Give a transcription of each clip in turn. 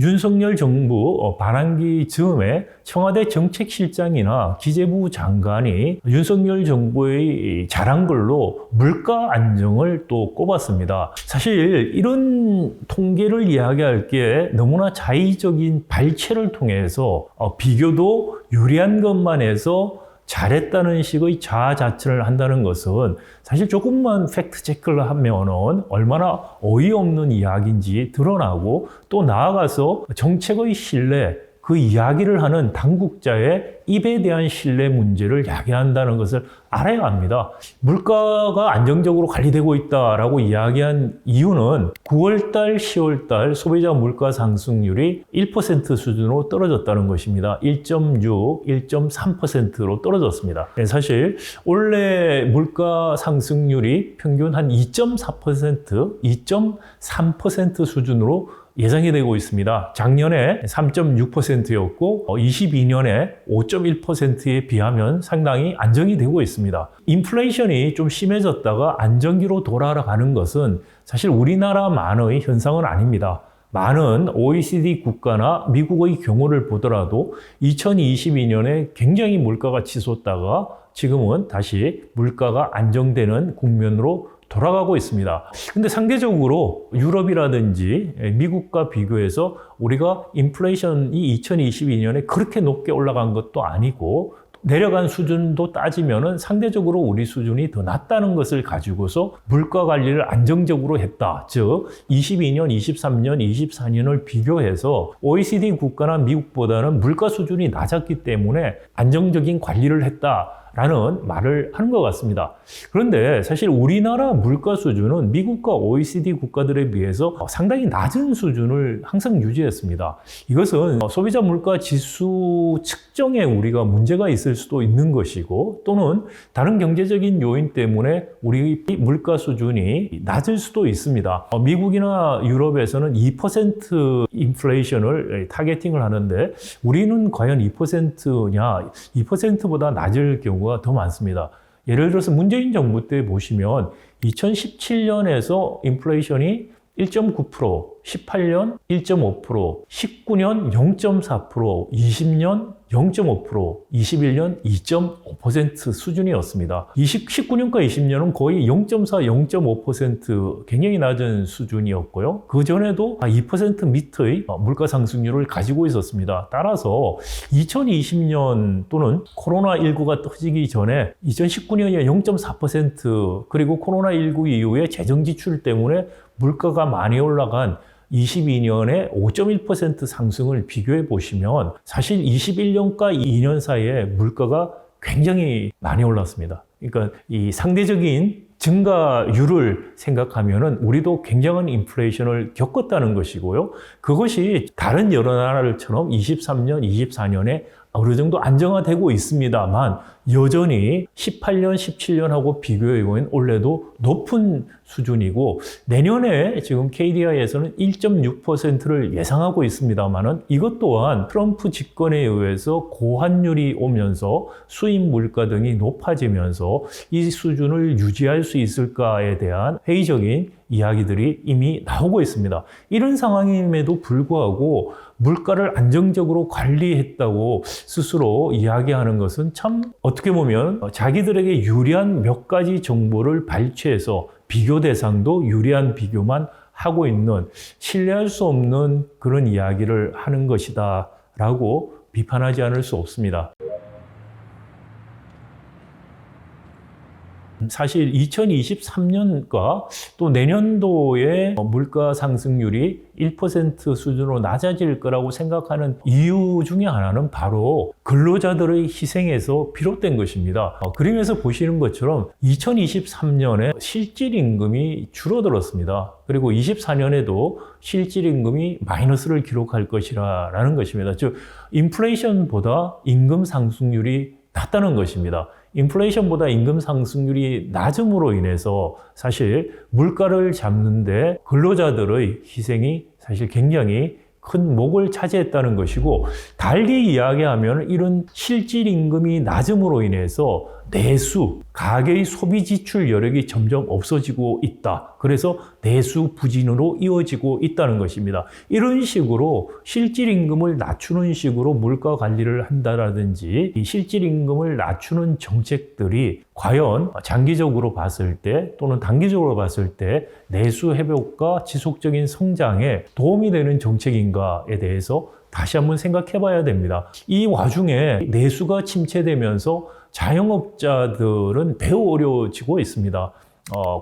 윤석열 정부 반환기 즈음에 청와대 정책실장이나 기재부 장관이 윤석열 정부의 잘한 걸로 물가 안정을 또 꼽았습니다. 사실 이런 통계를 이야기할 게 너무나 자의적인 발췌를 통해서 비교도 유리한 것만 해서 잘했다는 식의 자아자찬을 한다는 것은 사실 조금만 팩트 체크를 하면은 얼마나 어이없는 이야기인지 드러나고, 또 나아가서 정책의 신뢰, 그 이야기를 하는 당국자의 입에 대한 신뢰 문제를 야기한다는 것을 알아야 합니다. 물가가 안정적으로 관리되고 있다라고 이야기한 이유는 9월달, 10월달 소비자 물가 상승률이 1% 수준으로 떨어졌다는 것입니다. 1.6, 1.3%로 떨어졌습니다. 사실 올해 물가 상승률이 평균 한 2.4%, 2.3% 수준으로 예상이 되고 있습니다. 작년에 3.6%였고 22년에 5.1%에 비하면 상당히 안정이 되고 있습니다. 인플레이션이 좀 심해졌다가 안정기로 돌아가는 것은 사실 우리나라만의 현상은 아닙니다. 많은 OECD 국가나 미국의 경우를 보더라도 2022년에 굉장히 물가가 치솟다가 지금은 다시 물가가 안정되는 국면으로 돌아가고 있습니다. 근데 상대적으로 유럽이라든지 미국과 비교해서 우리가 인플레이션이 2022년에 그렇게 높게 올라간 것도 아니고 내려간 수준도 따지면은 상대적으로 우리 수준이 더 낮다는 것을 가지고서 물가 관리를 안정적으로 했다. 즉 22년, 23년, 24년을 비교해서 OECD 국가나 미국보다는 물가 수준이 낮았기 때문에 안정적인 관리를 했다 라는 말을 하는 것 같습니다. 그런데 사실 우리나라 물가 수준은 미국과 OECD 국가들에 비해서 상당히 낮은 수준을 항상 유지했습니다. 이것은 소비자 물가 지수 측정에 우리가 문제가 있을 수도 있는 것이고, 또는 다른 경제적인 요인 때문에 우리 물가 수준이 낮을 수도 있습니다. 미국이나 유럽에서는 2% 인플레이션을 타겟팅을 하는데 우리는 과연 2%냐? 2%보다 낮을 경우 더 많습니다. 예를 들어서 문재인 정부 때 보시면 2017년에서 인플레이션이 1.9%, 18년 1.5%, 19년 0.4%, 20년 0.5%, 21년 2.5% 수준이었습니다. 19년과 20년은 거의 0.4, 0.5% 굉장히 낮은 수준이었고요. 그 전에도 2% 밑의 물가 상승률을 가지고 있었습니다. 따라서 2020년 또는 코로나19가 터지기 전에 2019년에 0.4%, 그리고 코로나19 이후에 재정 지출 때문에 물가가 많이 올라간 22년에 5.1% 상승을 비교해 보시면 사실 21년과 2년 사이에 물가가 굉장히 많이 올랐습니다. 그러니까 이 상대적인 증가율을 생각하면은 우리도 굉장한 인플레이션을 겪었다는 것이고요. 그것이 다른 여러 나라들처럼 23년, 24년에 어느 정도 안정화되고 있습니다만 여전히 18년, 17년하고 비교해 보면 올해도 높은 수준이고, 내년에 지금 KDI에서는 1.6%를 예상하고 있습니다만은 이것 또한 트럼프 집권에 의해서 고환율이 오면서 수입 물가 등이 높아지면서 이 수준을 유지할 수 있을까에 대한 회의적인 이야기들이 이미 나오고 있습니다. 이런 상황임에도 불구하고 물가를 안정적으로 관리했다고 스스로 이야기하는 것은 참 어떻게 보면 자기들에게 유리한 몇 가지 정보를 발췌해서 비교 대상도 유리한 비교만 하고 있는, 신뢰할 수 없는 그런 이야기를 하는 것이다 라고 비판하지 않을 수 없습니다. 사실 2023년과 또 내년도에 물가 상승률이 1% 수준으로 낮아질 거라고 생각하는 이유 중에 하나는 바로 근로자들의 희생에서 비롯된 것입니다. 그림에서 보시는 것처럼 2023년에 실질임금이 줄어들었습니다. 그리고 24년에도 실질임금이 마이너스를 기록할 것이라는 것입니다. 즉, 인플레이션보다 임금 상승률이 낮다는 것입니다. 인플레이션보다 임금 상승률이 낮음으로 인해서 사실 물가를 잡는데 근로자들의 희생이 사실 굉장히 큰 목을 차지했다는 것이고, 달리 이야기하면 이런 실질 임금이 낮음으로 인해서 내수, 가계의 소비 지출 여력이 점점 없어지고 있다. 그래서 내수 부진으로 이어지고 있다는 것입니다. 이런 식으로 실질임금을 낮추는 식으로 물가 관리를 한다라든지 이 실질임금을 낮추는 정책들이 과연 장기적으로 봤을 때 또는 단기적으로 봤을 때 내수 회복과 지속적인 성장에 도움이 되는 정책인가에 대해서 다시 한번 생각해 봐야 됩니다. 이 와중에 내수가 침체되면서 자영업자들은 매우 어려워지고 있습니다.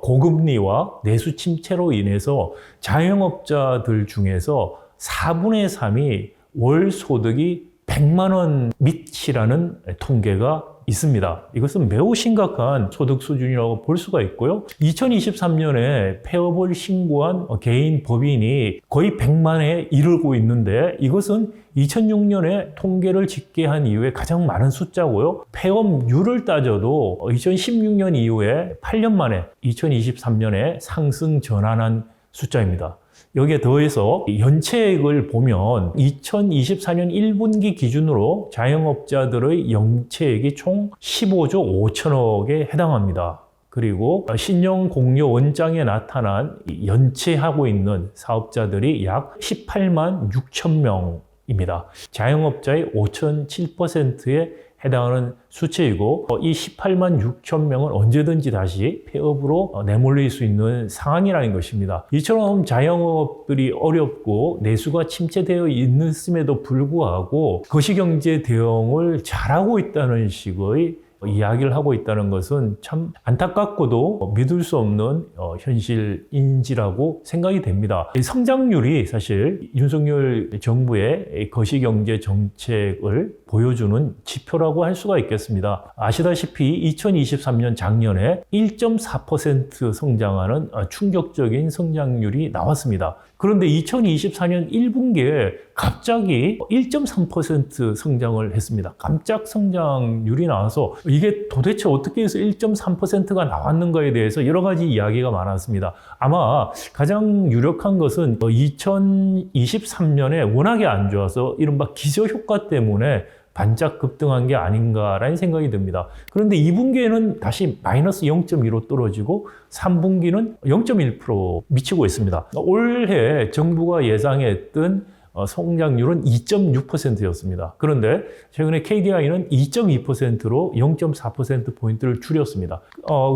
고금리와 내수 침체로 인해서 자영업자들 중에서 4분의 3이 월 소득이 100만 원 밑이라는 통계가 있습니다. 이것은 매우 심각한 소득 수준이라고 볼 수가 있고요. 2023년에 폐업을 신고한 개인 법인이 거의 100만에 이르고 있는데 이것은 2006년에 통계를 집계한 이후에 가장 많은 숫자고요. 폐업률을 따져도 2016년 이후에 8년 만에 2023년에 상승 전환한 숫자입니다. 여기에 더해서 연체액을 보면 2024년 1분기 기준으로 자영업자들의 연체액이 총 15조 5천억에 해당합니다. 그리고 신용공여 원장에 나타난 연체하고 있는 사업자들이 약 18만 6천 명입니다. 자영업자의 5.7%에 해당하는 수치이고 이 18만 6천 명은 언제든지 다시 폐업으로 내몰릴 수 있는 상황이라는 것입니다. 이처럼 자영업들이 어렵고 내수가 침체되어 있음에도 불구하고 거시경제 대응을 잘하고 있다는 식의 이야기를 하고 있다는 것은 참 안타깝고도 믿을 수 없는 현실인지라고 생각이 됩니다. 성장률이 사실 윤석열 정부의 거시경제 정책을 보여주는 지표라고 할 수가 있겠습니다. 아시다시피 2023년 작년에 1.4% 성장하는 충격적인 성장률이 나왔습니다. 그런데 2024년 1분기에 갑자기 1.3% 성장을 했습니다. 깜짝 성장률이 나와서 이게 도대체 어떻게 해서 1.3%가 나왔는가에 대해서 여러 가지 이야기가 많았습니다. 아마 가장 유력한 것은 2023년에 워낙에 안 좋아서 이른바 기저효과 때문에 반짝 급등한 게 아닌가라는 생각이 듭니다. 그런데 2분기에는 다시 마이너스 0.2로 떨어지고 3분기는 0.1% 미치고 있습니다. 올해 정부가 예상했던 성장률은 2.6%였습니다. 그런데 최근에 KDI는 2.2%로 0.4%포인트를 줄였습니다.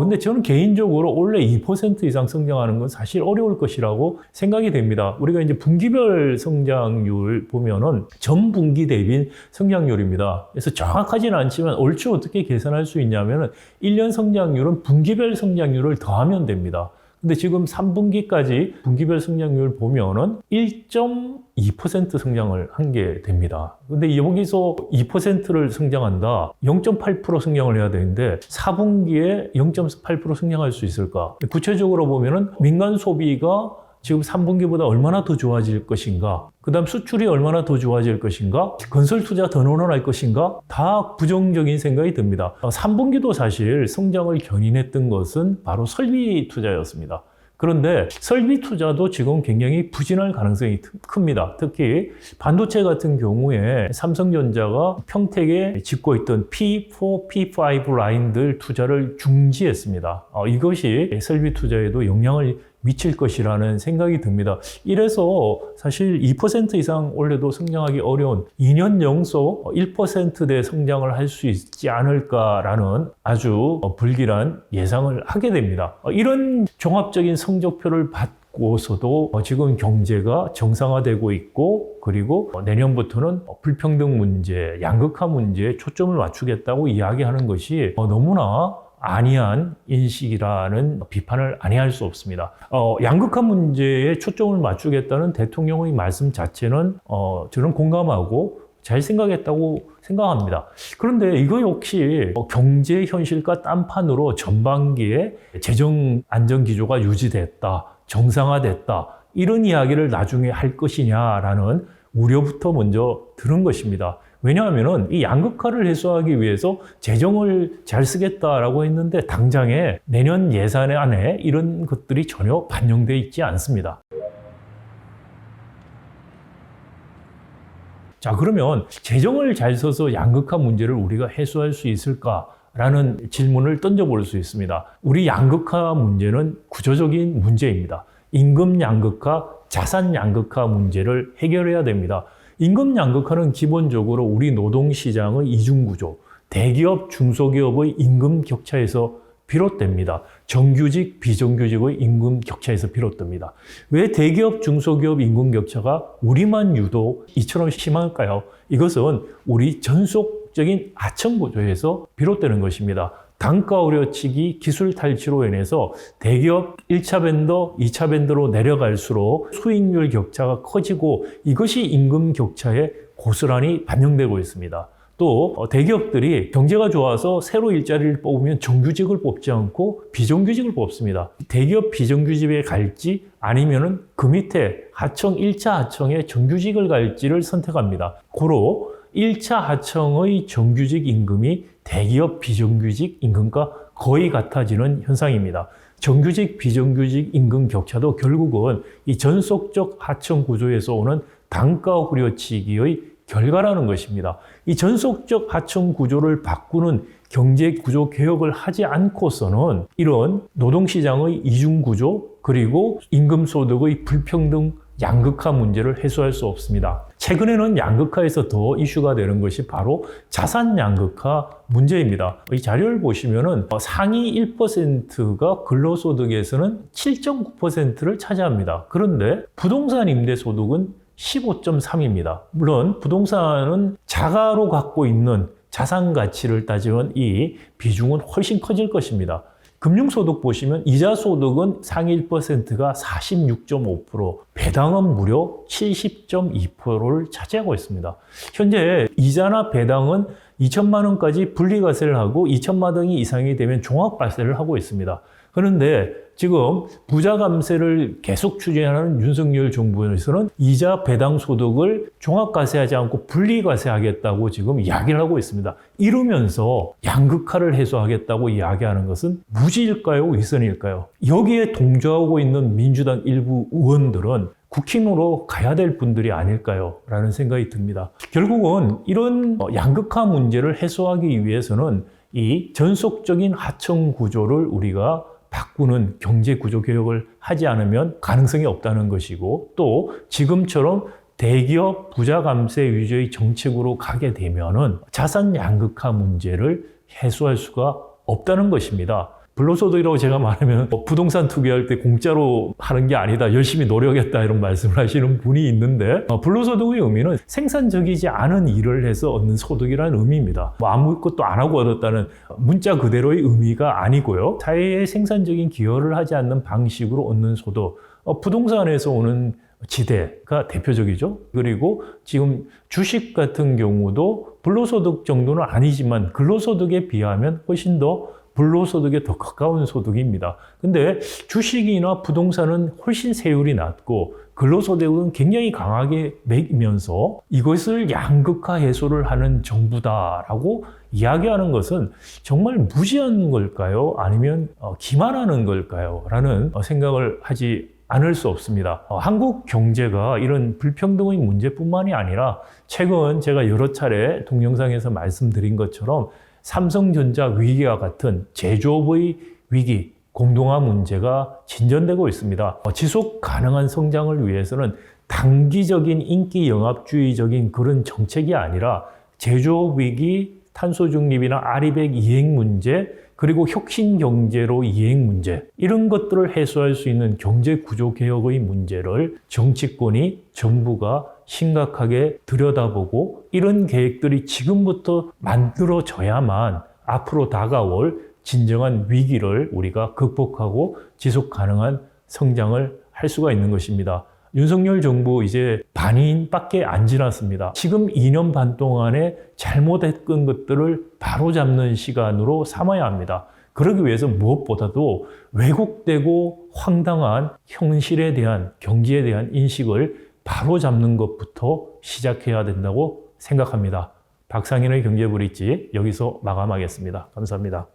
근데 저는 개인적으로 원래 2% 이상 성장하는 건 사실 어려울 것이라고 생각이 됩니다. 우리가 이제 분기별 성장률 보면은 전 분기 대비 성장률입니다. 그래서 정확하지는 않지만 얼추 어떻게 계산할 수 있냐면은 1년 성장률은 분기별 성장률을 더하면 됩니다. 근데 지금 3분기까지 분기별 성장률 보면은 1.2% 성장을 한 게 됩니다. 근데 여기서 2%를 성장한다. 0.8% 성장을 해야 되는데 4분기에 0.8% 성장할 수 있을까? 구체적으로 보면은 민간 소비가 지금 3분기보다 얼마나 더 좋아질 것인가? 그 다음 수출이 얼마나 더 좋아질 것인가? 건설 투자 더 늘어날 것인가? 다 부정적인 생각이 듭니다. 3분기도 사실 성장을 견인했던 것은 바로 설비 투자였습니다. 그런데 설비 투자도 지금 굉장히 부진할 가능성이 큽니다. 특히 반도체 같은 경우에 삼성전자가 평택에 짓고 있던 P4, P5 라인들 투자를 중지했습니다. 이것이 설비 투자에도 영향을 미칠 것이라는 생각이 듭니다. 이래서 사실 2% 이상 올해도 성장하기 어려운 2년 연속 1%대 성장을 할 수 있지 않을까라는 아주 불길한 예상을 하게 됩니다. 이런 종합적인 성적표를 받고서도 지금 경제가 정상화되고 있고 그리고 내년부터는 불평등 문제, 양극화 문제에 초점을 맞추겠다고 이야기하는 것이 너무나 안이한 인식이라는 비판을 아니할 수 없습니다. 양극화 문제에 초점을 맞추겠다는 대통령의 말씀 자체는 저는 공감하고 잘 생각했다고 생각합니다. 그런데 이거 역시 경제 현실과 딴판으로 전반기에 재정 안정 기조가 유지됐다, 정상화됐다 이런 이야기를 나중에 할 것이냐라는 우려부터 먼저 들은 것입니다. 왜냐하면 이 양극화를 해소하기 위해서 재정을 잘 쓰겠다라고 했는데 당장에 내년 예산에 안에 이런 것들이 전혀 반영되어 있지 않습니다. 자, 그러면 재정을 잘 써서 양극화 문제를 우리가 해소할 수 있을까? 라는 질문을 던져볼 수 있습니다. 우리 양극화 문제는 구조적인 문제입니다. 임금 양극화, 자산 양극화 문제를 해결해야 됩니다. 임금 양극화는 기본적으로 우리 노동시장의 이중구조, 대기업, 중소기업의 임금 격차에서 비롯됩니다. 정규직, 비정규직의 임금 격차에서 비롯됩니다. 왜 대기업, 중소기업 임금 격차가 우리만 유독 이처럼 심할까요? 이것은 우리 전속적인 하청 구조에서 비롯되는 것입니다. 단가 오려치기, 기술 탈취로 인해서 대기업 1차 밴더, 2차 밴더로 내려갈수록 수익률 격차가 커지고 이것이 임금 격차에 고스란히 반영되고 있습니다. 또 대기업들이 경제가 좋아서 새로 일자리를 뽑으면 정규직을 뽑지 않고 비정규직을 뽑습니다. 대기업 비정규직에 갈지 아니면은 그 밑에 하청 1차 하청에 정규직을 갈지를 선택합니다. 고로 1차 하청의 정규직 임금이 대기업 비정규직 임금과 거의 같아지는 현상입니다. 정규직 비정규직 임금 격차도 결국은 이 전속적 하청 구조에서 오는 단가 후려치기의 결과라는 것입니다. 이 전속적 하청 구조를 바꾸는 경제 구조 개혁을 하지 않고서는 이런 노동시장의 이중 구조 그리고 임금 소득의 불평등 양극화 문제를 해소할 수 없습니다. 최근에는 양극화에서 더 이슈가 되는 것이 바로 자산 양극화 문제입니다. 이 자료를 보시면은 상위 1%가 근로소득에서는 7.9%를 차지합니다. 그런데 부동산 임대소득은 15.3입니다. 물론 부동산은 자가로 갖고 있는 자산 가치를 따지면 이 비중은 훨씬 커질 것입니다. 금융소득 보시면 이자소득은 상위 1%가 46.5%, 배당은 무려 70.2%를 차지하고 있습니다. 현재 이자나 배당은 2천만 원까지 분리과세를 하고 2천만 원 이상이 되면 종합과세를 하고 있습니다. 그런데 지금 부자 감세를 계속 추진하는 윤석열 정부에서는 이자 배당 소득을 종합과세하지 않고 분리과세하겠다고 지금 이야기를 하고 있습니다. 이러면서 양극화를 해소하겠다고 이야기하는 것은 무지일까요? 위선일까요? 여기에 동조하고 있는 민주당 일부 의원들은 국힘으로 가야 될 분들이 아닐까요? 라는 생각이 듭니다. 결국은 이런 양극화 문제를 해소하기 위해서는 이 전속적인 하청 구조를 우리가 바꾸는 경제 구조 개혁을 하지 않으면 가능성이 없다는 것이고 또 지금처럼 대기업 부자 감세 위주의 정책으로 가게 되면은 자산 양극화 문제를 해소할 수가 없다는 것입니다. 불로소득이라고 제가 말하면 부동산 투기할 때 공짜로 하는 게 아니다. 열심히 노력했다 이런 말씀을 하시는 분이 있는데 불로소득의 의미는 생산적이지 않은 일을 해서 얻는 소득이라는 의미입니다. 아무것도 안 하고 얻었다는 문자 그대로의 의미가 아니고요. 사회에 생산적인 기여를 하지 않는 방식으로 얻는 소득. 부동산에서 오는 지대가 대표적이죠. 그리고 지금 주식 같은 경우도 불로소득 정도는 아니지만 근로소득에 비하면 훨씬 더 불로소득에 더 가까운 소득입니다. 근데 주식이나 부동산은 훨씬 세율이 낮고 근로소득은 굉장히 강하게 매기면서 이것을 양극화 해소를 하는 정부다라고 이야기하는 것은 정말 무지한 걸까요? 아니면 기만하는 걸까요? 라는 생각을 하지 않을 수 없습니다. 한국 경제가 이런 불평등의 문제뿐만이 아니라 최근 제가 여러 차례 동영상에서 말씀드린 것처럼 삼성전자 위기와 같은 제조업의 위기, 공동화 문제가 진전되고 있습니다. 지속 가능한 성장을 위해서는 단기적인 인기 영합주의적인 그런 정책이 아니라 제조업 위기, 탄소 중립이나 아리백 이행 문제, 그리고 혁신 경제로 이행 문제 이런 것들을 해소할 수 있는 경제 구조 개혁의 문제를 정치권이 정부가 심각하게 들여다보고 이런 계획들이 지금부터 만들어져야만 앞으로 다가올 진정한 위기를 우리가 극복하고 지속 가능한 성장을 할 수가 있는 것입니다. 윤석열 정부 이제 반인밖에 안 지났습니다. 지금 2년 반 동안에 잘못했던 것들을 바로잡는 시간으로 삼아야 합니다. 그러기 위해서 무엇보다도 왜곡되고 황당한 현실에 대한 경제에 대한 인식을 바로잡는 것부터 시작해야 된다고 생각합니다. 박상인의 경제브릿지 여기서 마감하겠습니다. 감사합니다.